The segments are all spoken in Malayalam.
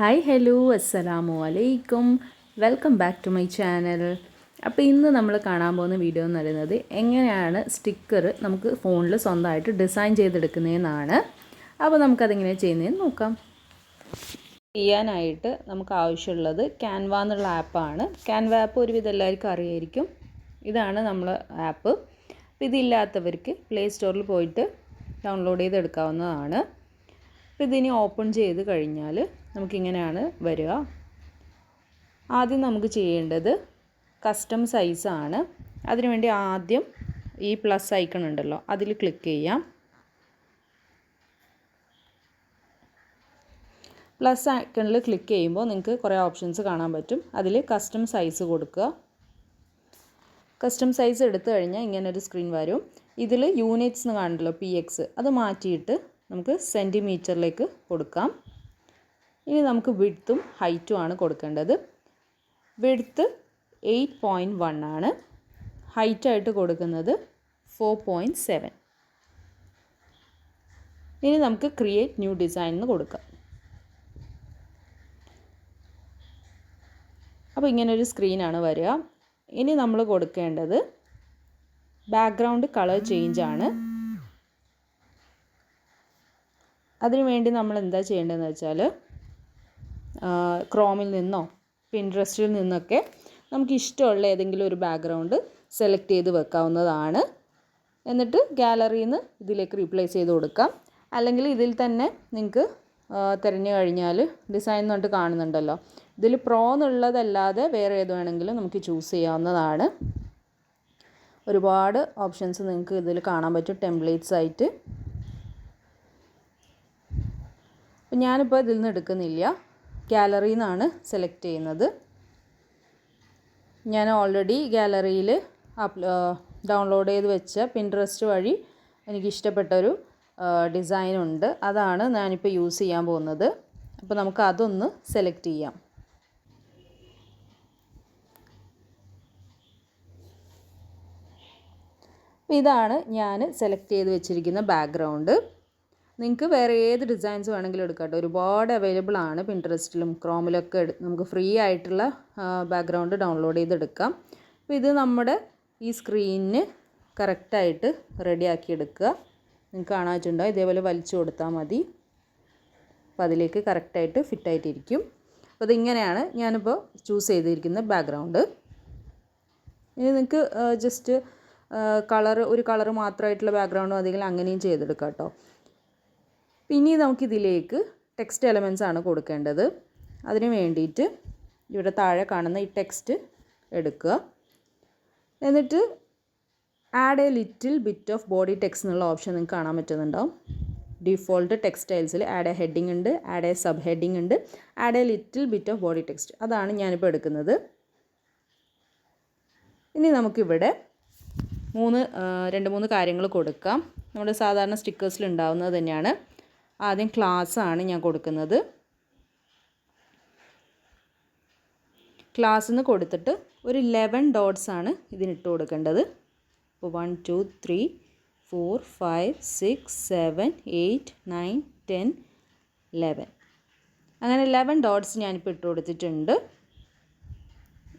ഹായ് ഹലോ അസ്സലാമു അലൈക്കും welcome back to my channel. അപ്പോൾ ഇന്ന് നമ്മൾ കാണാൻ പോകുന്ന വീഡിയോ എന്ന് പറയുന്നത് എങ്ങനെയാണ് സ്റ്റിക്കർ നമുക്ക് ഫോണിൽ സ്വന്തമായിട്ട് ഡിസൈൻ ചെയ്തെടുക്കുന്നതെന്നാണ്. അപ്പോൾ നമുക്കതെങ്ങനെ ചെയ്യുന്നതെന്ന് നോക്കാം. ചെയ്യാനായിട്ട് നമുക്ക് ആവശ്യമുള്ളത് ക്യാൻവ എന്നുള്ള ആപ്പാണ്. ക്യാൻവ ആപ്പ് ഒരുവിധം എല്ലാവർക്കും അറിയായിരിക്കും. ഇതാണ് നമ്മൾ ആപ്പ്. അപ്പോൾ ഇതില്ലാത്തവർക്ക് പ്ലേ സ്റ്റോറിൽ പോയിട്ട് ഡൗൺലോഡ് ചെയ്തെടുക്കാവുന്നതാണ്. അപ്പോൾ ഇതിനി ഓപ്പൺ ചെയ്ത് കഴിഞ്ഞാൽ നമുക്കിങ്ങനെയാണ് വരിക. ആദ്യം നമുക്ക് ചെയ്യേണ്ടത് കസ്റ്റം സൈസാണ്. അതിനുവേണ്ടി ആദ്യം ഈ പ്ലസ് ഐക്കൺ ഉണ്ടല്ലോ അതിൽ ക്ലിക്ക് ചെയ്യാം. പ്ലസ് ഐക്കണിൽ ക്ലിക്ക് ചെയ്യുമ്പോൾ നിങ്ങൾക്ക് കുറേ ഓപ്ഷൻസ് കാണാൻ പറ്റും. അതിൽ കസ്റ്റം സൈസ് കൊടുക്കുക. കസ്റ്റം സൈസ് എടുത്തു കഴിഞ്ഞാൽ ഇങ്ങനൊരു സ്ക്രീൻ വരും. ഇതിൽ യൂണിറ്റ്സ് എന്ന് കാണുമല്ലോ PX, അത് മാറ്റിയിട്ട് നമുക്ക് സെൻറ്റിമീറ്ററിലേക്ക് കൊടുക്കാം. ഇനി നമുക്ക് വിഡ്ത്തും ഹൈറ്റും ആണ് കൊടുക്കേണ്ടത്. വിഡ്ത്ത് 8.1 ആണ്, ഹൈറ്റായിട്ട് കൊടുക്കുന്നത് 4.7. ഇനി നമുക്ക് ക്രിയേറ്റ് ന്യൂ ഡിസൈൻ എന്ന് കൊടുക്കാം. അപ്പോൾ ഇങ്ങനൊരു സ്ക്രീനാണ് വരിക. ഇനി നമ്മൾ കൊടുക്കേണ്ടത് ബാക്ക്ഗ്രൗണ്ട് കളർ ചേഞ്ച് ആണ്. അതിനുവേണ്ടി നമ്മൾ എന്താ ചെയ്യേണ്ടതെന്ന് വെച്ചാൽ ക്രോമിൽ നിന്നോ പിൻട്രസ്റ്റിൽ നിന്നൊക്കെ നമുക്ക് ഇഷ്ടമുള്ള ഏതെങ്കിലും ഒരു ബാക്ക്ഗ്രൗണ്ട് സെലക്ട് ചെയ്ത് വെക്കാവുന്നതാണ്. എന്നിട്ട് ഗാലറിയിൽ നിന്ന് ഇതിലേക്ക് റീപ്ലേസ് ചെയ്ത് കൊടുക്കാം. അല്ലെങ്കിൽ ഇതിൽ തന്നെ നിങ്ങൾക്ക് തിരഞ്ഞു കഴിഞ്ഞാൽ ഡിസൈൻ എന്നിട്ട് കാണുന്നുണ്ടല്ലോ, ഇതിൽ പ്രോ എന്നുള്ളതല്ലാതെ വേറെ ഏത് വേണമെങ്കിലും നമുക്ക് ചൂസ് ചെയ്യാവുന്നതാണ്. ഒരുപാട് ഓപ്ഷൻസ് നിങ്ങൾക്ക് ഇതിൽ കാണാൻ പറ്റും ടെംപ്ലേറ്റ്സ് ആയിട്ട്. അപ്പം ഞാനിപ്പോൾ ഇതിൽ നിന്ന് എടുക്കുന്നില്ല, ഗാലറിയിൽ നിന്നാണ് സെലക്ട് ചെയ്യുന്നത്. ഞാൻ ഓൾറെഡി ഗാലറിയിൽ ഡൗൺലോഡ് ചെയ്ത് വെച്ച പിൻട്രസ്റ്റ് വഴി എനിക്കിഷ്ടപ്പെട്ടൊരു ഡിസൈനുണ്ട്. അതാണ് ഞാനിപ്പോൾ യൂസ് ചെയ്യാൻ പോകുന്നത്. അപ്പോൾ നമുക്ക് അതൊന്ന് സെലക്ട് ചെയ്യാം. ഇതാണ് ഞാൻ സെലക്ട് ചെയ്ത് വെച്ചിരിക്കുന്ന ബാക്ക്ഗ്രൗണ്ട്. നിങ്ങൾക്ക് വേറെ ഏത് ഡിസൈൻസ് വേണമെങ്കിലും എടുക്കാം കേട്ടോ. ഒരുപാട് അവൈലബിൾ ആണ് പിൻട്രസ്റ്റിലും ക്രോമിലൊക്കെ. നമുക്ക് ഫ്രീ ആയിട്ടുള്ള ബാക്ക്ഗ്രൗണ്ട് ഡൗൺലോഡ് ചെയ്തെടുക്കാം. അപ്പോൾ ഇത് നമ്മുടെ ഈ സ്ക്രീനിന് കറക്റ്റായിട്ട് റെഡിയാക്കി എടുക്കുക. നിങ്ങൾക്ക് കാണാൻ പറ്റുന്നുണ്ടോ? ഇതേപോലെ വലിച്ചു കൊടുത്താൽ മതി. അപ്പോൾ അതിലേക്ക് കറക്റ്റായിട്ട് ഫിറ്റായിട്ടിരിക്കും. അപ്പോൾ ഇതിങ്ങനെയാണ് ഞാനിപ്പോൾ ചൂസ് ചെയ്തിരിക്കുന്ന ബാക്ക്ഗ്രൗണ്ട്. ഇനി നിങ്ങൾക്ക് ജസ്റ്റ് ഒരു കളറ് മാത്രമായിട്ടുള്ള ബാക്ക്ഗ്രൗണ്ട് മതിയെങ്കിൽ അങ്ങനെയും ചെയ്തെടുക്കാം കേട്ടോ. പിന്നെ നമുക്കിതിലേക്ക് ടെക്സ്റ്റ് എലമെൻറ്റ്സ് ആണ് കൊടുക്കേണ്ടത്. അതിന് വേണ്ടിയിട്ട് ഇവിടെ താഴെ കാണുന്ന ഈ ടെക്സ്റ്റ് എടുക്കുക. എന്നിട്ട് add A little bit of body text എന്നുള്ള ഓപ്ഷൻ നിങ്ങൾക്ക് കാണാൻ പറ്റുന്നുണ്ടാവും. ഡിഫോൾട്ട് ടെക്സ്റ്റൈൽസിൽ ആഡ് എ ഹെഡിങ് ഉണ്ട്, ആഡ് എ സബ് ഹെഡിങ് ഉണ്ട്, add A little bit of body text. അതാണ് ഞാനിപ്പോൾ എടുക്കുന്നത്. ഇനി നമുക്കിവിടെ 2-3 കാര്യങ്ങൾ കൊടുക്കാം. നമ്മുടെ സാധാരണ സ്റ്റിക്കേഴ്സിൽ ഉണ്ടാവുന്നത് തന്നെയാണ്. ആദ്യം ക്ലാസ് ആണ് ഞാൻ കൊടുക്കുന്നത്. ക്ലാസ് എന്ന് കൊടുത്തിട്ട് ഒരു 11 ഡോട്ട്സ് ആണ് ഇതിനിട്ട് കൊടുക്കേണ്ടത്. അപ്പോൾ 1 2 3 4 5 6 7 8 9 10 11 അങ്ങനെ 11 ഡോട്ട്സ് ഞാനിപ്പോൾ ഇട്ട് കൊടുത്തിട്ടുണ്ട്.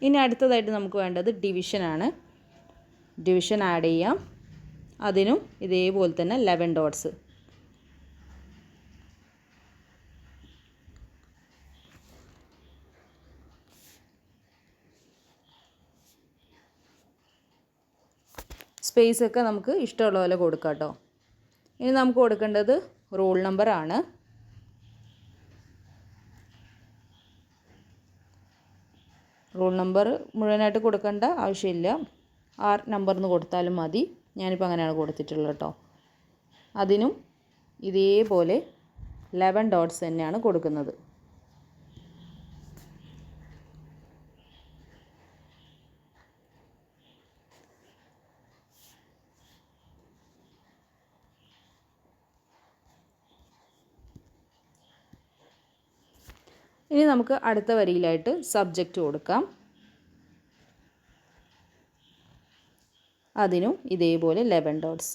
ഇനി അടുത്തതായിട്ട് നമുക്ക് വേണ്ടത് ഡിവിഷനാണ്. ഡിവിഷൻ ആഡ് ചെയ്യാം. അതിനും ഇതേപോലെ തന്നെ 11 ഡോട്ട്സ്. സ്പേസൊക്കെ നമുക്ക് ഇഷ്ടമുള്ള പോലെ കൊടുക്കാം കേട്ടോ. ഇനി നമുക്ക് കൊടുക്കേണ്ടത് റോൾ നമ്പറാണ്. റോൾ നമ്പർ മുഴുവനായിട്ട് കൊടുക്കേണ്ട ആവശ്യമില്ല, നമ്പർ എന്ന് കൊടുത്താലും മതി. ഞാനിപ്പോൾ അങ്ങനെയാണ് കൊടുത്തിട്ടുള്ളത് കേട്ടോ. അതിനും ഇതേപോലെ 11 ഡോട്ട്സ് തന്നെയാണ് കൊടുക്കുന്നത്. ഇനി നമുക്ക് അടുത്ത വരിയിലായിട്ട് സബ്ജക്റ്റ് കൊടുക്കാം. അതിനും ഇതേപോലെ 11 ഡോട്ട്സ്.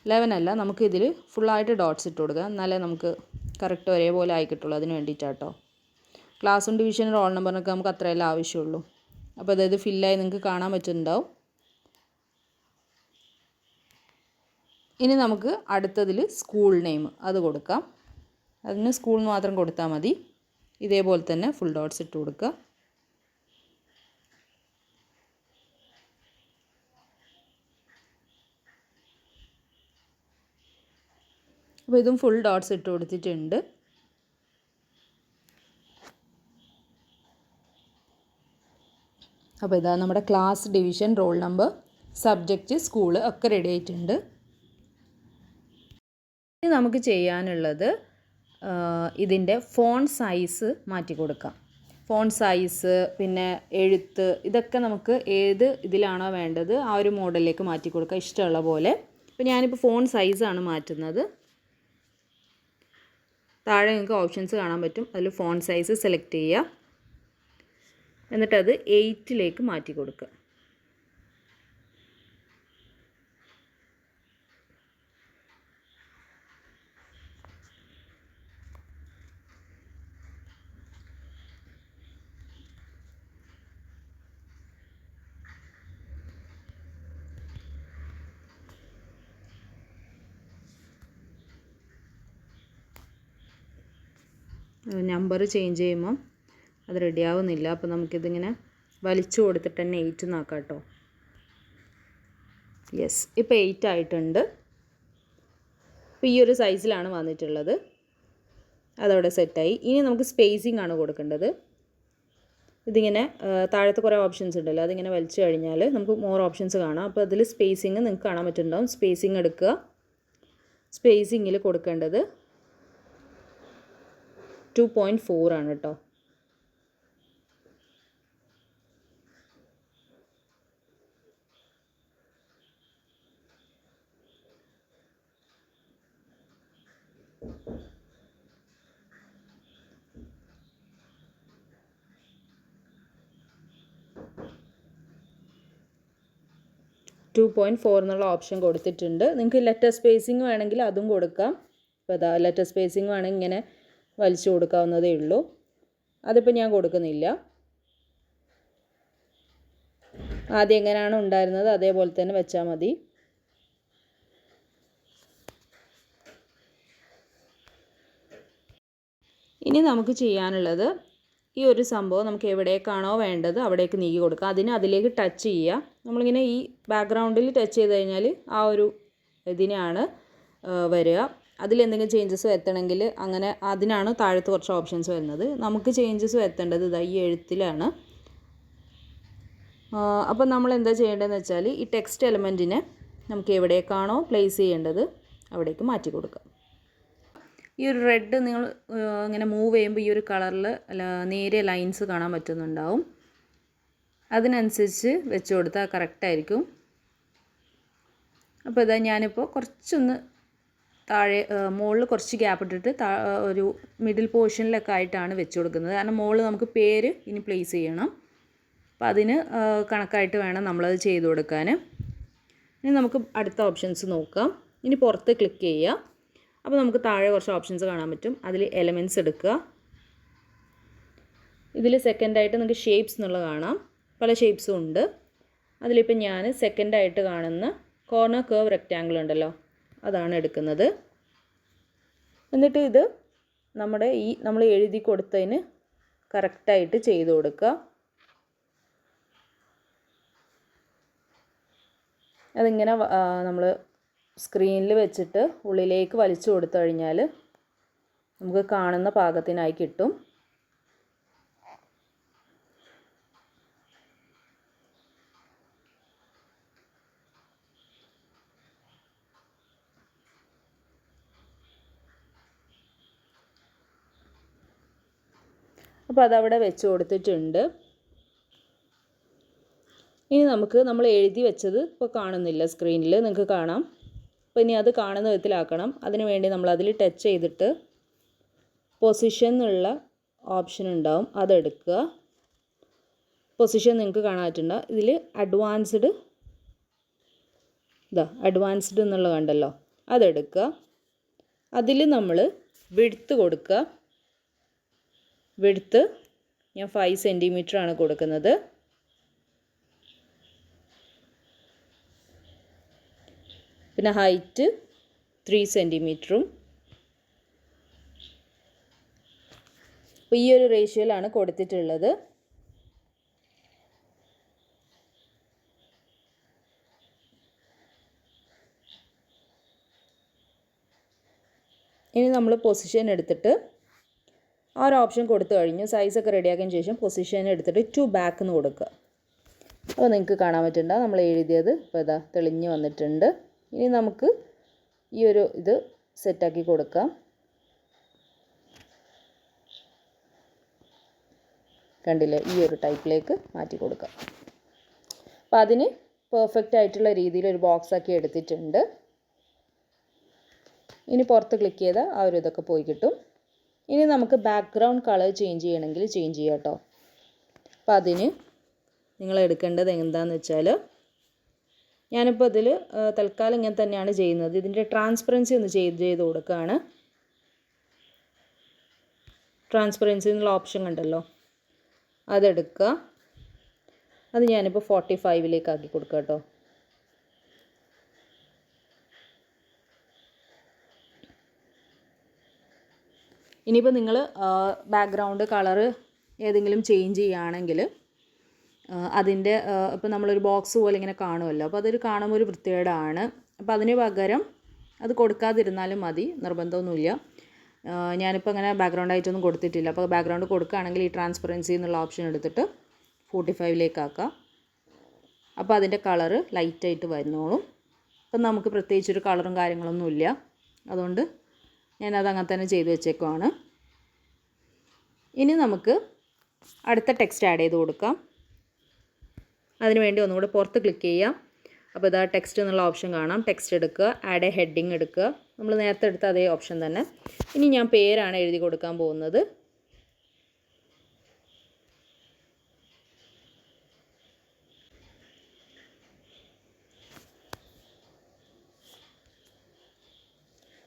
11 അല്ല, നമുക്ക് ഇതിൽ ഫുള്ളായിട്ട് ഡോട്ട്സ് ഇട്ട് കൊടുക്കാം, എന്നാലേ നമുക്ക് കറക്റ്റ് ഒരേപോലെ ആയി കിട്ടുള്ളൂ. അതിന് വേണ്ടിയിട്ടാട്ടോ. ക്ലാസ്സും ഡിവിഷനും റോൾ നമ്പറിനൊക്കെ നമുക്ക് അത്രയല്ലേ ആവശ്യമുള്ളൂ. അപ്പോൾ അതായത് ഫില്ലായി നിങ്ങൾക്ക് കാണാൻ പറ്റുന്നുണ്ടാവും. ഇനി നമുക്ക് അടുത്തതിൽ സ്കൂൾ നെയിം അത് കൊടുക്കാം. അതിന് സ്കൂൾ മാത്രം കൊടുത്താൽ മതി. ഇതേപോലെ തന്നെ ഫുൾ ഡോട്ട്സ് ഇട്ട് കൊടുക്കുക. അപ്പോൾ ഇതും ഫുൾ ഡോട്ട്സ് ഇട്ട് കൊടുത്തിട്ടുണ്ട്. അപ്പോൾ ഇതാ നമ്മുടെ class, division, roll number, subject, school ഒക്കെ റെഡി ആയിട്ടുണ്ട്. ഇനി നമുക്ക് ചെയ്യാനുള്ളത് ഇതിൻ്റെ ഫോൺ സൈസ് മാറ്റി കൊടുക്കാം. ഫോൺ സൈസ്, പിന്നെ എഴുത്ത്, ഇതൊക്കെ നമുക്ക് ഏത് ഇതിലാണോ വേണ്ടത് ആ ഒരു മോഡലിലേക്ക് മാറ്റി കൊടുക്കാം ഇഷ്ടമുള്ള പോലെ. ഇപ്പോൾ ഞാനിപ്പോൾ ഫോൺ സൈസാണ് മാറ്റുന്നത്. താഴെ നിങ്ങൾക്ക് ഓപ്ഷൻസ് കാണാൻ പറ്റും. അതിൽ ഫോൺ സൈസ് സെലക്ട് ചെയ്യുക. എന്നിട്ടത് 8 മാറ്റി കൊടുക്കുക. നമ്പർ ചേഞ്ച് ചെയ്യുമ്പം അത് റെഡി ആവുന്നില്ല. അപ്പോൾ നമുക്കിതിങ്ങനെ വലിച്ചു കൊടുത്തിട്ട് തന്നെ 8 ആക്കാം കേട്ടോ. യെസ്, ഇപ്പോൾ 8 ആയിട്ടുണ്ട്. ഇപ്പോൾ ഈ ഒരു സൈസിലാണ് വന്നിട്ടുള്ളത്. അതവിടെ സെറ്റായി. ഇനി നമുക്ക് സ്പേസിംഗ് ആണ് കൊടുക്കേണ്ടത്. ഇതിങ്ങനെ താഴത്തെ കുറേ ഓപ്ഷൻസ് ഉണ്ടല്ലോ, അതിങ്ങനെ വലിച്ചു കഴിഞ്ഞാൽ നമുക്ക് മോർ ഓപ്ഷൻസ് കാണാം. അപ്പോൾ അതിൽ സ്പേസിങ് നിങ്ങൾക്ക് കാണാൻ പറ്റുന്നുണ്ടാവും. സ്പേസിങ് എടുക്കുക. സ്പേസിങ്ങിൽ കൊടുക്കേണ്ടത് 2.4 ആണ് കേട്ടോ. എന്നുള്ള ഓപ്ഷൻ കൊടുത്തിട്ടുണ്ട്. നിങ്ങൾക്ക് ലെറ്റർ സ്പേസിങ് വേണമെങ്കിൽ അതും കൊടുക്കാം. അപ്പോൾ അതാ ലെറ്റർ സ്പേസിങ് വേണമെങ്കിൽ ഇങ്ങനെ വലിച്ചു കൊടുക്കാവുന്നതേ ഉള്ളൂ. അതിപ്പോൾ ഞാൻ കൊടുക്കുന്നില്ല. ആദ്യം എങ്ങനെയാണോ ഉണ്ടായിരുന്നത് അതേപോലെ തന്നെ വെച്ചാൽ മതി. ഇനി നമുക്ക് ചെയ്യാനുള്ളത് ഈ ഒരു സംഭവം നമുക്ക് എവിടേക്കാണോ വേണ്ടത് അവിടേക്ക് നീക്കി കൊടുക്കുക. അതിലേക്ക് ടച്ച് ചെയ്യുക. നമ്മളിങ്ങനെ ഈ ബാക്ക്ഗ്രൗണ്ടിൽ ടച്ച് ചെയ്ത് കഴിഞ്ഞാൽ ആ ഒരു ഇതിനാണ് വരിക. അതിലെന്തെങ്കിലും ചേഞ്ചസ് വരുത്തണമെങ്കിൽ അങ്ങനെ അതിനാണ് താഴത്ത് കുറച്ച് ഓപ്ഷൻസ് വരുന്നത്. നമുക്ക് ചേഞ്ചസ് വരുത്തേണ്ടത് ഇതാ ഈ എഴുത്തിലാണ്. അപ്പോൾ നമ്മൾ എന്താ ചെയ്യേണ്ടതെന്ന് വെച്ചാൽ ഈ ടെക്സ്റ്റ് എലമെൻറ്റിനെ നമുക്ക് എവിടേക്കാണോ പ്ലേസ് ചെയ്യേണ്ടത് അവിടേക്ക് മാറ്റി കൊടുക്കുക. ഈ ഒരു റെഡ് നിങ്ങൾ ഇങ്ങനെ മൂവ് ചെയ്യുമ്പോൾ ഈ ഒരു കളറിൽ നേരിയ ലൈൻസ് കാണാൻ പറ്റുന്നുണ്ടാവും. അതിനനുസരിച്ച് വെച്ച് കൊടുത്താൽ കറക്റ്റായിരിക്കും. അപ്പോൾ ഇതാ ഞാനിപ്പോൾ കുറച്ചൊന്ന് താഴെ മുകളിൽ കുറച്ച് ഗ്യാപ്പ് ഇട്ടിട്ട് ഒരു മിഡിൽ പോർഷനിലൊക്കെ ആയിട്ടാണ് വെച്ച് കൊടുക്കുന്നത്. കാരണം മുകളിൽ നമുക്ക് പേര് ഇനി പ്ലേസ് ചെയ്യണം. അപ്പോൾ അതിന് കണക്കായിട്ട് വേണം നമ്മളത് ചെയ്ത് കൊടുക്കാൻ. ഇനി നമുക്ക് അടുത്ത ഓപ്ഷൻസ് നോക്കാം. ഇനി പുറത്ത് ക്ലിക്ക് ചെയ്യുക. അപ്പോൾ നമുക്ക് താഴെ കുറച്ച് ഓപ്ഷൻസ് കാണാൻ പറ്റും. അതിൽ എലമെൻറ്റ്സ് എടുക്കുക. ഇതിൽ സെക്കൻഡായിട്ട് നിങ്ങൾക്ക് ഷേപ്സ് എന്നുള്ളത് കാണാം. പല ഷേപ്സും ഉണ്ട്. അതിലിപ്പോൾ ഞാൻ സെക്കൻഡായിട്ട് കാണുന്ന കോർണർ കർവ് റെക്റ്റാങ്കിൾ ഉണ്ടല്ലോ, അതാണ് എടുക്കുന്നത്. എന്നിട്ട് ഇത് നമ്മൾ എഴുതി കൊടുത്തതിന് കറക്റ്റായിട്ട് ചെയ്ത് കൊടുക്കുക. അതിങ്ങനെ നമ്മൾ സ്ക്രീനിൽ വെച്ചിട്ട് ഉള്ളിലേക്ക് വലിച്ചു കൊടുത്തു കഴിഞ്ഞാൽ നമുക്ക് കാണുന്ന പാകത്തിനായി കിട്ടും. അപ്പോൾ അതവിടെ വെച്ച് കൊടുത്തിട്ടുണ്ട്. ഇനി നമ്മൾ എഴുതി വെച്ചത് ഇപ്പോൾ കാണുന്നില്ല, സ്ക്രീനിൽ നിങ്ങൾക്ക് കാണാം. അപ്പോൾ ഇനി അത് കാണുന്ന വിധത്തിലാക്കണം. അതിന് വേണ്ടി നമ്മളതിൽ ടച്ച് ചെയ്തിട്ട് പൊസിഷൻ എന്നുള്ള ഓപ്ഷൻ ഉണ്ടാവും, അതെടുക്കുക. പൊസിഷൻ നിങ്ങൾക്ക് കാണാറ്റുണ്ടോ? ഇതിൽ അഡ്വാൻസ്ഡ് എന്നുള്ള കണ്ടല്ലോ, അതെടുക്കുക. അതിൽ നമ്മൾ വിഡ്ത്ത് കൊടുക്കുക. വിഡ്ത്ത് ഞാൻ 5 സെൻറ്റിമീറ്റർ ആണ് കൊടുക്കുന്നത്. പിന്നെ ഹൈറ്റ് 3 സെൻറ്റിമീറ്ററും. അപ്പോൾ ഈ ഒരു റേഷ്യോയിലാണ് കൊടുത്തിട്ടുള്ളത്. ഇനി നമ്മൾ പൊസിഷൻ എടുത്തിട്ട് ആ ഒരു ഓപ്ഷൻ കൊടുത്തു കഴിഞ്ഞു. സൈസൊക്കെ റെഡിയാക്കിയതിന് ശേഷം പൊസിഷൻ എടുത്തിട്ട് ടു ബാക്ക് എന്ന് കൊടുക്കുക. അപ്പോൾ നിങ്ങൾക്ക് കാണാൻ പറ്റുന്നുണ്ട് നമ്മൾ എഴുതിയത് ഇപ്പോൾ ഇതാ തെളിഞ്ഞ് വന്നിട്ടുണ്ട്. ഇനി നമുക്ക് ഈ ഒരു ഇത് സെറ്റാക്കി കൊടുക്കാം. കണ്ടില്ലേ, ഈ ഒരു ടൈപ്പിലേക്ക് മാറ്റി കൊടുക്കാം. അപ്പോൾ അതിന് പെർഫെക്റ്റ് ആയിട്ടുള്ള രീതിയിൽ ഒരു ബോക്സ് ആക്കി എടുത്തിട്ടുണ്ട്. ഇനി പുറത്ത് ക്ലിക്ക് ചെയ്താൽ ആ ഒരു ഇതൊക്കെ പോയി കിട്ടും. ഇനി നമുക്ക് ബാക്ക്ഗ്രൗണ്ട് കളർ ചേഞ്ച് ചെയ്യണമെങ്കിൽ ചേഞ്ച് ചെയ്യാം കേട്ടോ. അപ്പോൾ അതിന് നിങ്ങൾ എടുക്കേണ്ടത് എന്താണെന്ന് വെച്ചാൽ, ഞാനിപ്പോൾ ഇതിൽ തൽക്കാലം ഇങ്ങനെ തന്നെയാണ് ചെയ്യുന്നത്. ഇതിൻ്റെ ട്രാൻസ്പെറൻസി ഒന്ന് ചെയ്ത് കൊടുക്കുകയാണ്. ട്രാൻസ്പെറൻസി എന്നുള്ള ഓപ്ഷൻ കണ്ടല്ലോ, അതെടുക്കുക. അത് ഞാനിപ്പോൾ 45ലേക്ക് ആക്കി കൊടുക്കുക കേട്ടോ. ഇനിയിപ്പോൾ നിങ്ങൾ ബാക്ക്ഗ്രൗണ്ട് കളറ് ഏതെങ്കിലും ചേഞ്ച് ചെയ്യുകയാണെങ്കിൽ അതിൻ്റെ ഇപ്പോൾ നമ്മളൊരു ബോക്സ് പോലെ ഇങ്ങനെ കാണുമല്ലോ, അപ്പോൾ അതൊരു കാണുമ്പോൾ ഒരു വൃത്തികേടാണ്. അപ്പോൾ അതിന് പകരം അത് കൊടുക്കാതിരുന്നാലും മതി, നിർബന്ധമൊന്നുമില്ല. ഞാനിപ്പോൾ അങ്ങനെ ബാക്ക്ഗ്രൗണ്ട് ആയിട്ടൊന്നും കൊടുത്തിട്ടില്ല. അപ്പോൾ ബാക്ക്ഗ്രൗണ്ട് കൊടുക്കുകയാണെങ്കിൽ ഈ ട്രാൻസ്പെറൻസി എന്നുള്ള ഓപ്ഷൻ എടുത്തിട്ട് 45ലേക്ക് ആക്കാം. അപ്പോൾ അതിൻ്റെ കളറ് ലൈറ്റായിട്ട് വരുന്നോളും. അപ്പം നമുക്ക് പ്രത്യേകിച്ചൊരു കളറും കാര്യങ്ങളൊന്നുമില്ല, അതുകൊണ്ട് ഞാനത് അങ്ങനെ തന്നെ ചെയ്ത് വെച്ചേക്കുവാണ്. ഇനി നമുക്ക് അടുത്ത ടെക്സ്റ്റ് ആഡ് ചെയ്ത് കൊടുക്കാം. അതിനുവേണ്ടി ഒന്നുകൂടെ പുറത്ത് ക്ലിക്ക് ചെയ്യാം. അപ്പോൾ ഇതാ ടെക്സ്റ്റ് എന്നുള്ള ഓപ്ഷൻ കാണാം. ടെക്സ്റ്റ് എടുക്കുക, ആഡ് എ ഹെഡിങ് എടുക്കുക. നമ്മൾ നേരത്തെ എടുത്ത അതേ ഓപ്ഷൻ തന്നെ. ഇനി ഞാൻ പേരാണ് എഴുതി കൊടുക്കാൻ പോകുന്നത്.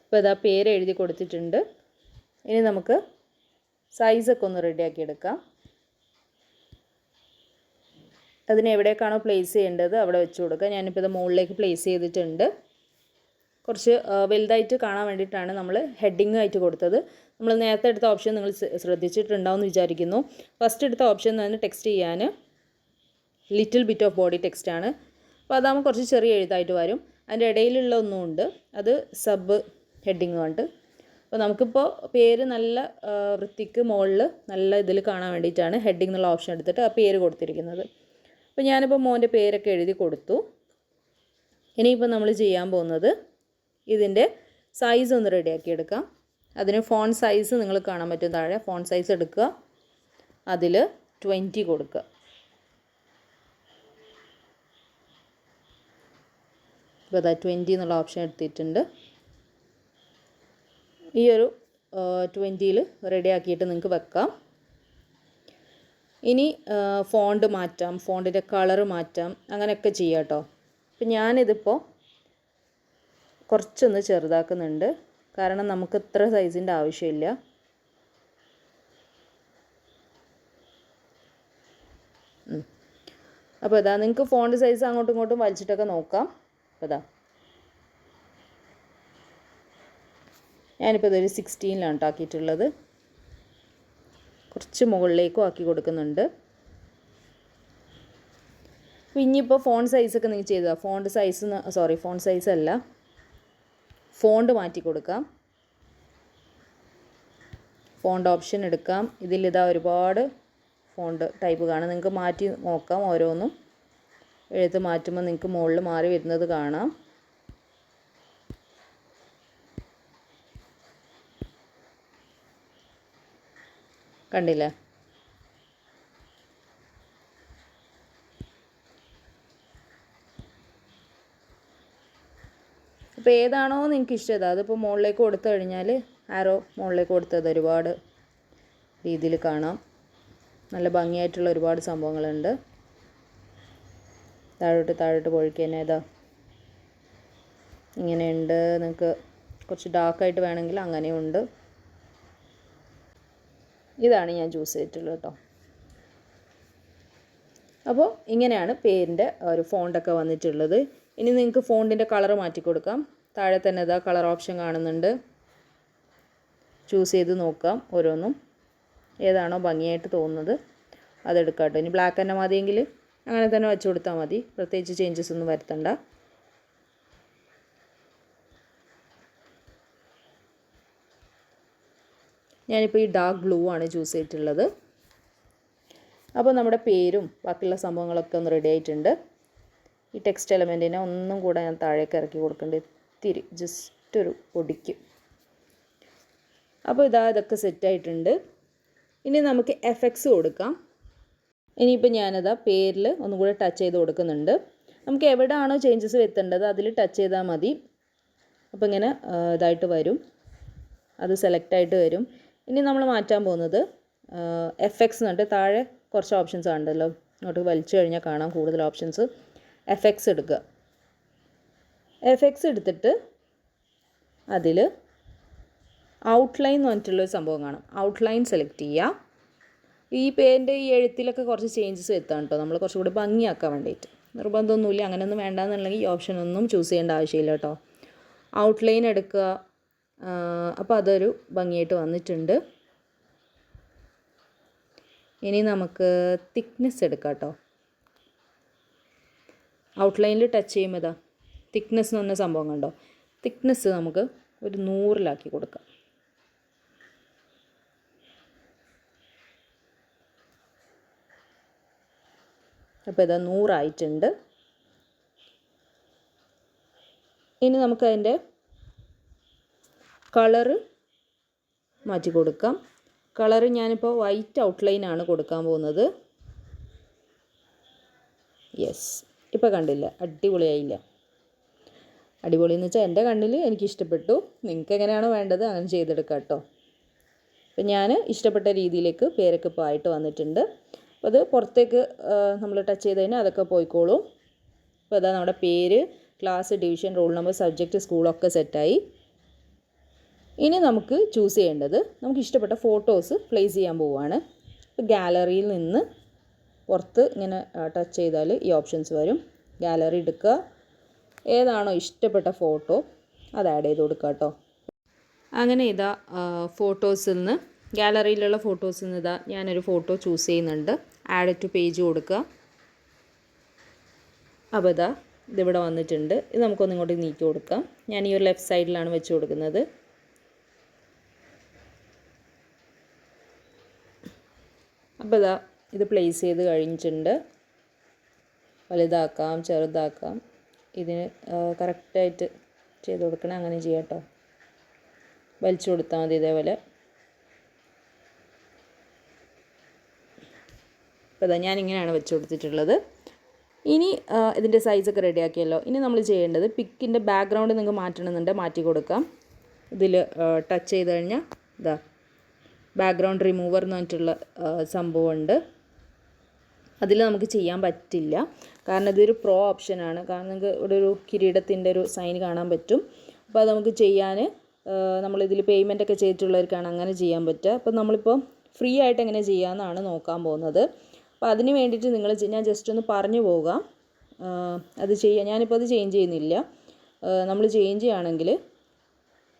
അപ്പോൾ ഇതാ പേര് എഴുതി കൊടുത്തിട്ടുണ്ട്. ഇനി നമുക്ക് സൈസൊക്കെ ഒന്ന് റെഡിയാക്കി എടുക്കാം. അതിന് എവിടേക്കാണോ പ്ലേസ് ചെയ്യേണ്ടത് അവിടെ വെച്ച് കൊടുക്കുക. ഞാനിപ്പോൾ ഇത് മുകളിലേക്ക് പ്ലേസ് ചെയ്തിട്ടുണ്ട്. കുറച്ച് വലുതായിട്ട് കാണാൻ വേണ്ടിയിട്ടാണ് നമ്മൾ ഹെഡിങ് ആയിട്ട് കൊടുത്തത്. നമ്മൾ നേരത്തെ എടുത്ത ഓപ്ഷൻ നിങ്ങൾ ശ്രദ്ധിച്ചിട്ടുണ്ടാവും എന്ന് വിചാരിക്കുന്നു. ഫസ്റ്റ് എടുത്ത ഓപ്ഷൻ തന്നെ ടെക്സ്റ്റ് ചെയ്യാൻ ലിറ്റിൽ ബിറ്റ് ഓഫ് ബോഡി ടെക്സ്റ്റാണ്. അപ്പോൾ അതാകുമ്പോൾ കുറച്ച് ചെറിയ എഴുതായിട്ട് വരും. അതിൻ്റെ ഇടയിലുള്ള ഒന്നുമുണ്ട്, അത് സബ് ഹെഡിങ് കൊണ്ട്. അപ്പോൾ നമുക്കിപ്പോൾ പേര് നല്ല വൃത്തിക്ക് മുകളിൽ നല്ല ഇതിൽ കാണാൻ വേണ്ടിയിട്ടാണ് ഹെഡിങ് എന്നുള്ള ഓപ്ഷൻ എടുത്തിട്ട് ആ പേര് കൊടുത്തിരിക്കുന്നത്. അപ്പോൾ ഞാനിപ്പോൾ മോൻ്റെ പേരൊക്കെ എഴുതി കൊടുത്തു. ഇനിയിപ്പോൾ നമ്മൾ ചെയ്യാൻ പോകുന്നത് ഇതിൻ്റെ സൈസ് ഒന്ന് റെഡിയാക്കി എടുക്കാം. അതിന് ഫോണ്ട് സൈസ് നിങ്ങൾ കാണാൻ പറ്റും താഴെ. ഫോണ്ട് സൈസ് എടുക്കുക, അതിൽ 20 കൊടുക്കുക. ഇപ്പോൾ അതാ 20 എന്നുള്ള ഓപ്ഷൻ എടുത്തിട്ടുണ്ട്. ഈ ഒരു 20ൽ റെഡിയാക്കിയിട്ട് നിങ്ങൾക്ക് വെക്കാം. ഇനി ഫോണ്ട് മാറ്റാം, ഫോണ്ടിൻ്റെ കളറ് മാറ്റാം, അങ്ങനെയൊക്കെ ചെയ്യാം കേട്ടോ. അപ്പം ഞാനിതിപ്പോൾ കുറച്ചൊന്ന് ചെറുതാക്കുന്നുണ്ട്, കാരണം നമുക്ക് ഇത്ര സൈസിൻ്റെ ആവശ്യമില്ല. അപ്പോൾ ഇതാ നിങ്ങൾക്ക് ഫോണ്ട് സൈസ് അങ്ങോട്ടും ഇങ്ങോട്ടും വലിച്ചിട്ടൊക്കെ നോക്കാം. അപ്പോൾ ഇതാ ഞാനിപ്പോൾ ഇതൊരു 16ലാണ് കേട്ടോ ആക്കിയിട്ടുള്ളത്. കുറച്ച് മുകളിലേക്കും ആക്കി കൊടുക്കുന്നുണ്ട്. അപ്പോൾ ഇനിയിപ്പോൾ ഫോണ്ട് സൈസൊക്കെ നിങ്ങൾ ചെയ്തതാണ്. ഫോണ്ട് സൈസ് അല്ല, ഫോണ്ട് മാറ്റി കൊടുക്കാം. ഫോണ്ട് ഓപ്ഷൻ എടുക്കാം. ഇതിലിതാ ഒരുപാട് ഫോണ്ട് ടൈപ്പ് കാണാം. നിങ്ങൾക്ക് മാറ്റി നോക്കാം. ഓരോന്നും എഴുത്ത് മാറ്റുമ്പോൾ നിങ്ങൾക്ക് മുകളിൽ മാറി വരുന്നത് കാണാം. കണ്ടില്ലേ? അപ്പോൾ ഏതാണോ നിങ്ങൾക്ക് ഇഷ്ടം അതിപ്പോൾ മുകളിലേക്ക് കൊടുത്തു കഴിഞ്ഞാൽ ആരോ മുകളിലേക്ക് കൊടുത്തത് ഒരുപാട് രീതിയിൽ കാണാം. നല്ല ഭംഗിയായിട്ടുള്ള ഒരുപാട് സംഭവങ്ങളുണ്ട്. താഴോട്ട് പൊഴിക്കുക തന്നെ ഇതാ ഇങ്ങനെയുണ്ട്. നിങ്ങൾക്ക് കുറച്ച് ഡാർക്കായിട്ട് വേണമെങ്കിൽ അങ്ങനെയുണ്ട്. ഇതാണ് ഞാൻ ചൂസ് ചെയ്തിട്ടുള്ളത് കേട്ടോ. അപ്പോൾ ഇങ്ങനെയാണ് പേരിൻ്റെ ഒരു ഫോണ്ടൊക്കെ വന്നിട്ടുള്ളത്. ഇനി നിങ്ങൾക്ക് ഫോണ്ടിൻ്റെ കളർ മാറ്റി കൊടുക്കാം. താഴെ തന്നെ ഇതാ കളർ ഓപ്ഷൻ കാണുന്നുണ്ട്. ചൂസ് ചെയ്ത് നോക്കാം. ഓരോന്നും ഏതാണോ ഭംഗിയായിട്ട് തോന്നുന്നത് അതെടുക്കാം കേട്ടോ. ഇനി ബ്ലാക്ക് തന്നെ മതിയെങ്കിൽ അങ്ങനെ തന്നെ വെച്ച് കൊടുത്താൽ മതി. പ്രത്യേകിച്ച് ചേഞ്ചസ് ഒന്നും വരുത്തണ്ട. ഞാനിപ്പോൾ ഈ ഡാർക്ക് ബ്ലൂ ആണ് ചൂസ് ചെയ്തിട്ടുള്ളത്. അപ്പോൾ നമ്മുടെ പേരും ബാക്കിയുള്ള സംഭവങ്ങളൊക്കെ ഒന്ന് റെഡി ആയിട്ടുണ്ട്. ഈ ടെക്സ്റ്റ് എലമെൻറ്റിനെ ഒന്നും കൂടെ ഞാൻ താഴേക്ക് ഇറക്കി കൊടുക്കേണ്ടത് ഇത്തിരി ജസ്റ്റ് ഒരു പൊടിക്ക്. അപ്പോൾ ഇതൊക്കെ സെറ്റായിട്ടുണ്ട്. ഇനി നമുക്ക് എഫക്ട്സ് കൊടുക്കാം. ഇനിയിപ്പോൾ ഞാനതാ പേരിൽ ഒന്നും കൂടെ ടച്ച് ചെയ്ത് കൊടുക്കുന്നുണ്ട്. നമുക്ക് എവിടെയാണോ ചേഞ്ചസ് വരുത്തേണ്ടത് അതിൽ ടച്ച് ചെയ്താൽ മതി. അപ്പോൾ ഇങ്ങനെ ഇതായിട്ട് വരും, അത് സെലക്റ്റായിട്ട് വരും. ഇനി നമ്മൾ മാറ്റാൻ പോകുന്നത് എഫക്ട്സ് എന്നിട്ട് താഴെ കുറച്ച് ഓപ്ഷൻസ് ഉണ്ടല്ലോ, അങ്ങോട്ട് വലിച്ചു കഴിഞ്ഞാൽ കാണാം കൂടുതൽ ഓപ്ഷൻസ്. എഫക്ട്സ് എടുക്കുക. എഫക്ട്സ് എടുത്തിട്ട് അതിൽ ഔട്ട്ലൈൻ എന്ന് പറഞ്ഞിട്ടുള്ളൊരു സംഭവം കാണാം. ഔട്ട്ലൈൻ സെലക്ട് ചെയ്യുക. ഈ പേരിൻ്റെ ഈ എഴുത്തിലൊക്കെ കുറച്ച് ചേഞ്ചസ് വരുത്താം കേട്ടോ, നമ്മൾ കുറച്ചുകൂടി ഭംഗിയാക്കാൻ വേണ്ടിയിട്ട്. നിർബന്ധമൊന്നുമില്ല, അങ്ങനെയൊന്നും വേണ്ടാന്നുണ്ടെങ്കിൽ ഈ ഓപ്ഷൻ ഒന്നും ചൂസ് ചെയ്യേണ്ട ആവശ്യമില്ല കേട്ടോ. ഔട്ട്ലൈൻ എടുക്കുക. അപ്പോൾ അതൊരു ഭംഗിയായിട്ട് വന്നിട്ടുണ്ട്. ഇനി നമുക്ക് തിക്നെസ് എടുക്കാം കേട്ടോ. ഔട്ട്ലൈനിൽ ടച്ച് ചെയ്യുമ്പോൾ ഇതാ തിക്നെസ് എന്ന് പറഞ്ഞ സംഭവം കണ്ടോ. തിക്നെസ് നമുക്ക് ഒരു 100-ലാക്കി കൊടുക്കാം. അപ്പോൾ ഇതാ 100 ആയിട്ടുണ്ട്. ഇനി നമുക്കതിൻ്റെ കളറ് മാറ്റി കൊടുക്കാം. കളറ് ഞാനിപ്പോൾ വൈറ്റ് ഔട്ട്ലൈനാണ് കൊടുക്കാൻ പോകുന്നത്. യെസ്, ഇപ്പോൾ കണ്ടില്ല, അടിപൊളിയായില്ല. അടിപൊളി എന്ന് വെച്ചാൽ എൻ്റെ കണ്ണിൽ എനിക്കിഷ്ടപ്പെട്ടു. നിങ്ങൾക്ക് എങ്ങനെയാണോ വേണ്ടത് അങ്ങനെ ചെയ്തെടുക്കാം കേട്ടോ. അപ്പം ഞാൻ ഇഷ്ടപ്പെട്ട രീതിയിലേക്ക് പേരൊക്കെ ഇപ്പോൾ ആയിട്ട് വന്നിട്ടുണ്ട്. അപ്പോൾ അത് പുറത്തേക്ക് നമ്മൾ ടച്ച് ചെയ്ത് കഴിഞ്ഞാൽ അതൊക്കെ പോയിക്കോളും. അപ്പോൾ അതാ നമ്മുടെ പേര്, class, division, roll number, subject, സ്കൂളൊക്കെ സെറ്റായി. ഇനി നമുക്ക് ചൂസ് ചെയ്യേണ്ടത് നമുക്ക് ഇഷ്ടപ്പെട്ട ഫോട്ടോസ് പ്ലേസ് ചെയ്യാൻ പോവുകയാണ്. ഇപ്പോൾ ഗാലറിയിൽ നിന്ന് പുറത്ത് ഇങ്ങനെ ടച്ച് ചെയ്താൽ ഈ ഓപ്ഷൻസ് വരും. ഗാലറി എടുക്കുക. ഏതാണോ ഇഷ്ടപ്പെട്ട ഫോട്ടോ അത് ആഡ് ചെയ്ത് കൊടുക്കുക കേട്ടോ. അങ്ങനെ ഇതാ ഫോട്ടോസിൽ നിന്ന്, ഗാലറിയിലുള്ള ഫോട്ടോസിൽ നിന്ന് ഇതാ ഞാനൊരു ഫോട്ടോ ചൂസ് ചെയ്യുന്നുണ്ട്. ആഡ് ടു പേജ് കൊടുക്കുക. അപ്പോൾ ഇതാ ഇതിവിടെ വന്നിട്ടുണ്ട്. ഇത് നമുക്കൊന്നും ഇങ്ങോട്ട് നീക്കി കൊടുക്കാം. ഞാൻ ഈ ഒരു ലെഫ്റ്റ് സൈഡിലാണ് വെച്ച് കൊടുക്കുന്നത്. അപ്പോൾ ഇതാ ഇത് പ്ലേസ് ചെയ്ത് കഴിഞ്ഞിട്ടുണ്ട്. വലുതാക്കാം, ചെറുതാക്കാം. ഇതിന് കറക്റ്റായിട്ട് ചെയ്ത് കൊടുക്കണം. അങ്ങനെ ചെയ്യാം കേട്ടോ. വലിച്ചു കൊടുത്താൽ മതി ഇതേപോലെ. അപ്പോൾ ഇതാ ഞാനിങ്ങനെയാണ് വെച്ച് കൊടുത്തിട്ടുള്ളത്. ഇനി ഇതിൻ്റെ സൈസൊക്കെ റെഡിയാക്കിയല്ലോ. ഇനി നമ്മൾ ചെയ്യേണ്ടത് പിക്കിൻ്റെ ബാക്ക്ഗ്രൗണ്ട് നിങ്ങൾക്ക് മാറ്റണമെന്നുണ്ട്, മാറ്റി കൊടുക്കാം. ഇതിൽ ടച്ച് ചെയ്ത് കഴിഞ്ഞാൽ ഇതാ ബാക്ക്ഗ്രൗണ്ട് റിമൂവർ എന്ന് പറഞ്ഞിട്ടുള്ള സംഭവമുണ്ട്. അതിൽ നമുക്ക് ചെയ്യാൻ പറ്റില്ല, കാരണം ഇതൊരു പ്രോ ഓപ്ഷനാണ്. കാരണം നിങ്ങൾക്ക് ഇവിടെ ഒരു കിരീടത്തിൻ്റെ ഒരു സൈൻ കാണാൻ പറ്റും. അപ്പോൾ അത് നമുക്ക് ചെയ്യാൻ നമ്മളിതിൽ പേയ്മെൻ്റ് ഒക്കെ ചെയ്തിട്ടുള്ളവർക്കാണ് അങ്ങനെ ചെയ്യാൻ പറ്റുക. അപ്പോൾ നമ്മളിപ്പോൾ ഫ്രീ ആയിട്ട് എങ്ങനെ ചെയ്യാമെന്നാണ് നോക്കാൻ പോകുന്നത്. അപ്പോൾ അതിന് വേണ്ടിയിട്ട് ഞാൻ ജസ്റ്റ് ഒന്ന് പറഞ്ഞു പോകാം. അത് ഞാനിപ്പോൾ അത് ചേഞ്ച് ചെയ്യുന്നില്ല. നമ്മൾ ചേഞ്ച് ചെയ്യുകയാണെങ്കിൽ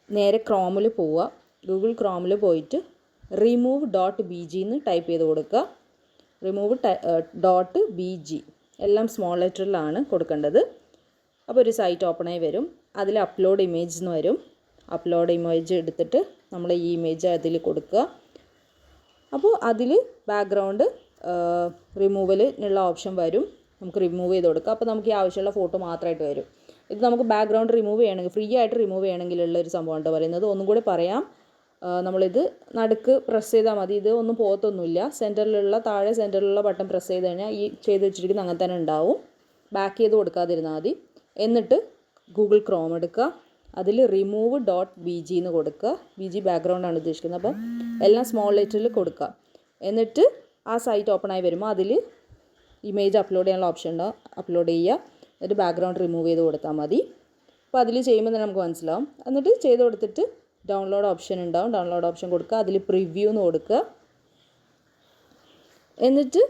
നേരെ ക്രോമിൽ പോവുക. ഗൂഗിൾ ക്രോമിൽ പോയിട്ട് remove.bg എന്ന് ടൈപ്പ് ചെയ്ത് കൊടുക്കുക. remove.bg എല്ലാം സ്മോൾ ലെറ്ററിലാണ് കൊടുക്കേണ്ടത്. അപ്പോൾ ഒരു സൈറ്റ് ഓപ്പണായി വരും. അതിൽ അപ്ലോഡ് ഇമേജ് എന്ന് വരും. അപ്ലോഡ് ഇമേജ് എടുത്തിട്ട് നമ്മൾ ഈ ഇമേജ് അതിൽ കൊടുക്കുക. അപ്പോൾ അതിൽ ബാക്ക്ഗ്രൗണ്ട് റിമൂവലിനുള്ള ഓപ്ഷൻ വരും. നമുക്ക് റിമൂവ് ചെയ്ത് കൊടുക്കുക. അപ്പോൾ നമുക്ക് ഈ ആവശ്യമുള്ള ഫോട്ടോ മാത്രമായിട്ട് വരും. ഇത് നമുക്ക് ബാക്ക്ഗ്രൗണ്ട് റിമൂവ് ചെയ്യണമെങ്കിൽ, ഫ്രീ ആയിട്ട് റിമൂവ് ചെയ്യണമെങ്കിലുള്ള ഒരു സംഭവമാണ് പറയുന്നത്. ഒന്നും കൂടി പറയാം. നമ്മളിത് നടുക്ക് പ്രസ് ചെയ്താൽ മതി. ഇത് ഒന്നും പോകത്തൊന്നുമില്ല. താഴെ സെൻറ്ററിലുള്ള ബട്ടൺ പ്രസ് ചെയ്ത് കഴിഞ്ഞാൽ ഈ ചെയ്ത് വെച്ചിരിക്കുന്നത് അങ്ങനെ തന്നെ ഉണ്ടാവും. ബാക്ക് ചെയ്ത് കൊടുക്കാതിരുന്നാൽ മതി. എന്നിട്ട് ഗൂഗിൾ ക്രോം എടുക്കുക. അതിൽ remove.bg എന്ന് കൊടുക്കുക. BG ബാക്ക്ഗ്രൗണ്ടാണ് ഉദ്ദേശിക്കുന്നത്. അപ്പം എല്ലാം സ്മോൾ ലെറ്ററിൽ കൊടുക്കുക. എന്നിട്ട് ആ സൈറ്റ് ഓപ്പണായി വരുമ്പോൾ അതിൽ ഇമേജ് അപ്ലോഡ് ചെയ്യാനുള്ള ഓപ്ഷൻ ഉണ്ടാവും. അപ്ലോഡ് ചെയ്യുക. എന്നിട്ട് ബാക്ക്ഗ്രൗണ്ട് റിമൂവ് ചെയ്ത് കൊടുത്താൽ മതി. അപ്പോൾ അതിൽ ചെയ്യുമ്പോൾ തന്നെ നമുക്ക് മനസ്സിലാവും. എന്നിട്ട് ചെയ്ത് കൊടുത്തിട്ട് ഡൗൺലോഡ് ഓപ്ഷൻ ഉണ്ടാവും. ഡൗൺലോഡ് ഓപ്ഷൻ കൊടുക്കുക, അതിൽ പ്രിവ്യൂ എന്ന് കൊടുക്കുക. എന്നിട്ട്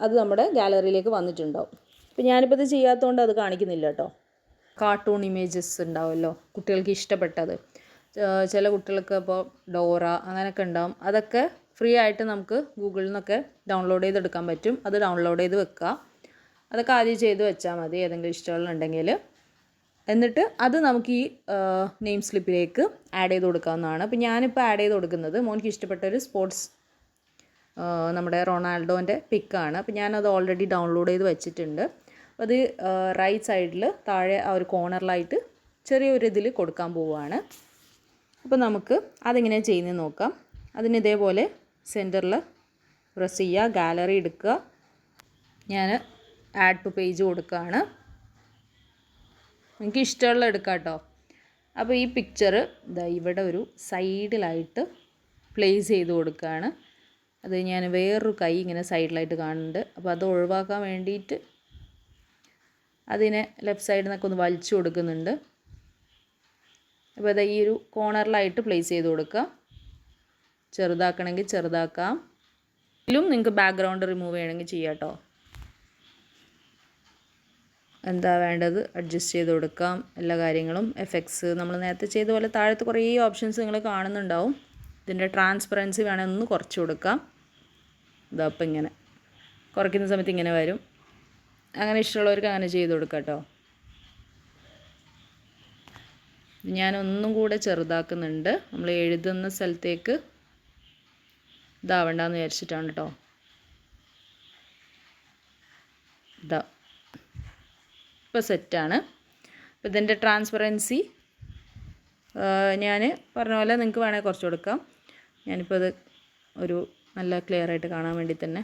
അത് നമ്മുടെ ഗാലറിയിലേക്ക് വന്നിട്ടുണ്ടാവും. അപ്പോൾ ഞാനിപ്പോൾ ഇത് ചെയ്യാത്തതുകൊണ്ട് അത് കാണിക്കുന്നില്ല കേട്ടോ. കാർട്ടൂൺ ഇമേജസ് ഉണ്ടാവുമല്ലോ കുട്ടികൾക്ക് ഇഷ്ടപ്പെട്ടത്, ചില കുട്ടികൾക്ക് ഇപ്പോൾ ഡോറ അങ്ങനെയൊക്കെ ഉണ്ടാവും. അതൊക്കെ ഫ്രീ ആയിട്ട് നമുക്ക് ഗൂഗിളിൽ നിന്നൊക്കെ ഡൗൺലോഡ് ചെയ്തെടുക്കാൻ പറ്റും. അത് ഡൗൺലോഡ് ചെയ്ത് വെക്കുക. അതൊക്കെ ആദ്യം ചെയ്ത് വെച്ചാൽ മതി ഏതെങ്കിലും ഇഷ്ടങ്ങളുണ്ടെങ്കിൽ. എന്നിട്ട് അത് നമുക്ക് ഈ നെയിം സ്ലിപ്പിലേക്ക് ആഡ് ചെയ്ത് കൊടുക്കാവുന്നതാണ്. അപ്പോൾ ഞാനിപ്പോൾ ആഡ് ചെയ്ത് കൊടുക്കുന്നത് മോനിക്ക് ഇഷ്ടപ്പെട്ടൊരു സ്പോർട്സ് നമ്മുടെ റൊണാൾഡോൻ്റെ പിക്കാണ്. അപ്പോൾ ഞാനത് ഓൾറെഡി ഡൗൺലോഡ് ചെയ്ത് വെച്ചിട്ടുണ്ട്. അപ്പോൾ അത് റൈറ്റ് സൈഡിൽ താഴെ ആ ഒരു കോർണറിലായിട്ട് ചെറിയൊരു ഇതിൽ കൊടുക്കാൻ പോവുകയാണ്. അപ്പോൾ നമുക്ക് അതെങ്ങനെയാണ് ചെയ്യുന്നത് നോക്കാം. അതിന് ഇതേപോലെ സെൻറ്ററിൽ പ്രസ് ചെയ്യുക, ഗാലറി എടുക്കുക. ഞാൻ ആഡ് ടു പേജ് കൊടുക്കുകയാണ്. എനിക്ക് ഇഷ്ടമുള്ള എടുക്കാം കേട്ടോ. അപ്പോൾ ഈ പിക്ചർ ഇതാ ഇവിടെ ഒരു സൈഡിലായിട്ട് പ്ലേസ് ചെയ്ത് കൊടുക്കുകയാണ്. അത് ഞാൻ വേറൊരു കൈ ഇങ്ങനെ സൈഡിലായിട്ട് കാണുന്നുണ്ട്. അപ്പോൾ അത് ഒഴിവാക്കാൻ വേണ്ടിയിട്ട് അതിനെ ലെഫ്റ്റ് സൈഡിൽ നിന്നൊക്കെ ഒന്ന് വലിച്ചു കൊടുക്കുന്നുണ്ട്. അപ്പോൾ അത് ഈ ഒരു കോർണറിലായിട്ട് പ്ലേസ് ചെയ്ത് കൊടുക്കുക. ചെറുതാക്കണമെങ്കിൽ ചെറുതാക്കാം. ഇതിലും നിങ്ങൾക്ക് ബാക്ക്ഗ്രൗണ്ട് റിമൂവ് ചെയ്യണമെങ്കിൽ ചെയ്യാം കേട്ടോ. എന്താ വേണ്ടത് അഡ്ജസ്റ്റ് ചെയ്ത് കൊടുക്കാം. എല്ലാ കാര്യങ്ങളും എഫക്ട്സ് നമ്മൾ നേരത്തെ ചെയ്ത പോലെ താഴത്ത് കുറേ ഓപ്ഷൻസ് നിങ്ങൾ കാണുന്നുണ്ടാവും. ഇതിൻ്റെ ട്രാൻസ്പെറൻസി വേണമെങ്കിൽ ഒന്ന് കുറച്ച് കൊടുക്കാം. ഇതാ അപ്പം ഇങ്ങനെ കുറയ്ക്കുന്ന സമയത്ത് ഇങ്ങനെ വരും. അങ്ങനെ ഇഷ്ടമുള്ളവർക്ക് അങ്ങനെ ചെയ്ത് കൊടുക്കാം കേട്ടോ. ഞാനൊന്നും കൂടെ ചെറുതാക്കുന്നുണ്ട്. നമ്മൾ എഴുതുന്ന സ്ഥലത്തേക്ക് ഇതാവണ്ടെന്ന് വിചാരിച്ചിട്ടാണ് കേട്ടോ. ഇതാ ഇപ്പോൾ സെറ്റാണ്. അപ്പോൾ ഇതിൻ്റെ ട്രാൻസ്പെറൻസി ഞാൻ പറഞ്ഞ പോലെ നിങ്ങൾക്ക് വേണമെങ്കിൽ കുറച്ച് കൊടുക്കാം. ഞാനിപ്പോൾ ഇത് ഒരു നല്ല ക്ലിയർ ആയിട്ട് കാണാൻ വേണ്ടി തന്നെ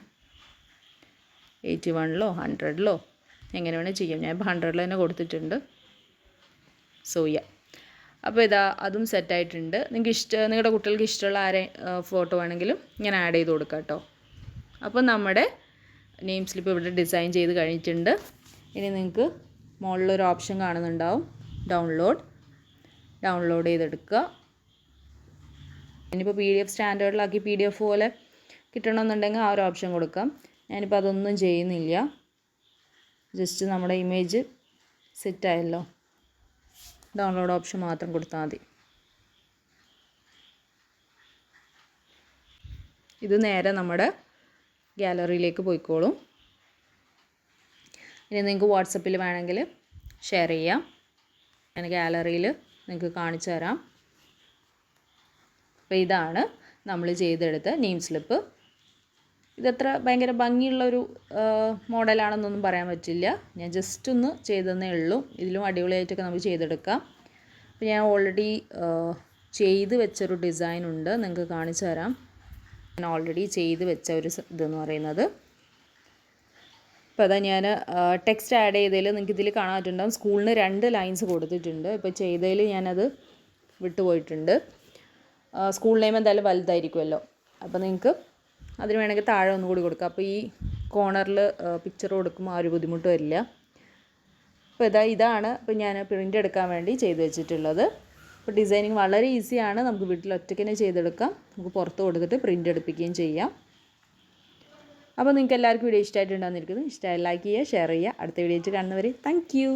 81-ലോ 100-ലോ എങ്ങനെ വേണമെങ്കിൽ ചെയ്യാം. ഞാൻ ഇപ്പോൾ 100-ൽ തന്നെ കൊടുത്തിട്ടുണ്ട്. സോയ്യ അപ്പോൾ ഇതാ അതും സെറ്റായിട്ടുണ്ട്. നിങ്ങളുടെ കുട്ടികൾക്ക് ഇഷ്ടമുള്ള ഫോട്ടോ വേണമെങ്കിലും ഞാൻ ആഡ് ചെയ്ത് കൊടുക്കാം കേട്ടോ. അപ്പോൾ നമ്മുടെ നെയിം സ്ലിപ്പ് ഇവിടെ ഡിസൈൻ ചെയ്ത് കഴിഞ്ഞിട്ടുണ്ട്. ഇനി നിങ്ങൾക്ക് മുകളിലൊരു ഓപ്ഷൻ കാണുന്നുണ്ടാവും, ഡൗൺലോഡ് ചെയ്തെടുക്കുക. ഇനിയിപ്പോൾ PDF സ്റ്റാൻഡേർഡിലാക്കി PDF പോലെ കിട്ടണമെന്നുണ്ടെങ്കിൽ ആ ഒരു ഓപ്ഷൻ കൊടുക്കാം. ഞാനിപ്പോൾ അതൊന്നും ചെയ്യുന്നില്ല. ജസ്റ്റ് നമ്മുടെ ഇമേജ് സെറ്റായല്ലോ, ഡൗൺലോഡ് ഓപ്ഷൻ മാത്രം കൊടുത്താൽ മതി. ഇത് നേരെ നമ്മുടെ ഗാലറിയിലേക്ക് പോയിക്കോളും. ഇനി നിങ്ങൾക്ക് വാട്സപ്പിൽ വേണമെങ്കിൽ ഷെയർ ചെയ്യാം. ഞാൻ ഗാലറിയിൽ നിങ്ങൾക്ക് കാണിച്ചു തരാം. അപ്പോൾ ഇതാണ് നമ്മൾ ചെയ്തെടുത്ത നെയിം സ്ലിപ്പ്. ഇതത്ര ഭയങ്കര ഭംഗിയുള്ളൊരു മോഡലാണെന്നൊന്നും പറയാൻ പറ്റില്ല. ഞാൻ ജസ്റ്റ് ഒന്ന് ചെയ്തതേ ഉള്ളൂ. ഇതിലും അടിപൊളിയായിട്ടൊക്കെ നമുക്ക് ചെയ്തെടുക്കാം. അപ്പോൾ ഞാൻ ഓൾറെഡി ചെയ്ത് വെച്ചൊരു ഡിസൈനുണ്ട്, നിങ്ങൾക്ക് കാണിച്ചു തരാം. ഞാൻ ഓൾറെഡി ചെയ്ത് വെച്ച ഒരു ഇതെന്ന് പറയുന്നത്. അപ്പോൾ അതാ ഞാൻ ടെക്സ്റ്റ് ആഡ് ചെയ്തതിൽ നിങ്ങൾക്ക് ഇതിൽ കാണാൻ പറ്റുന്നുണ്ടാകും. സ്കൂളിന് 2 ലൈൻസ് കൊടുത്തിട്ടുണ്ട്. ഇപ്പോൾ ചെയ്തതിൽ ഞാനത് വിട്ടുപോയിട്ടുണ്ട്. സ്കൂൾ നെയിം എന്തായാലും വലുതായിരിക്കുമല്ലോ. അപ്പോൾ നിങ്ങൾക്ക് അതിന് വേണമെങ്കിൽ താഴെ ഒന്നുകൂടി കൊടുക്കാം. അപ്പോൾ ഈ കോർണറിൽ പിക്ചർ കൊടുക്കുമ്പോൾ ആ ഒരു ബുദ്ധിമുട്ട് വരില്ല. അപ്പോൾ ഇതാണ് ഇപ്പോൾ ഞാൻ പ്രിൻ്റ് എടുക്കാൻ വേണ്ടി ചെയ്ത് വെച്ചിട്ടുള്ളത്. അപ്പോൾ ഡിസൈനിങ് വളരെ ഈസിയാണ്. നമുക്ക് വീട്ടിൽ ഒറ്റയ്ക്ക് തന്നെ ചെയ്തെടുക്കാം. നമുക്ക് പുറത്ത് കൊടുത്തിട്ട് പ്രിൻ്റ് എടുപ്പിക്കുകയും ചെയ്യാം. അപ്പോൾ നിങ്ങൾക്ക് എല്ലാവർക്കും വീഡിയോ ഇഷ്ടമായിട്ടുണ്ടാകുന്നിരിക്കുന്നു. ഇഷ്ടമായി ലൈക്ക് ചെയ്യുക, ഷെയർ ചെയ്യുക. അടുത്ത വീഡിയോ കാണുന്നവരെ താങ്ക് യു.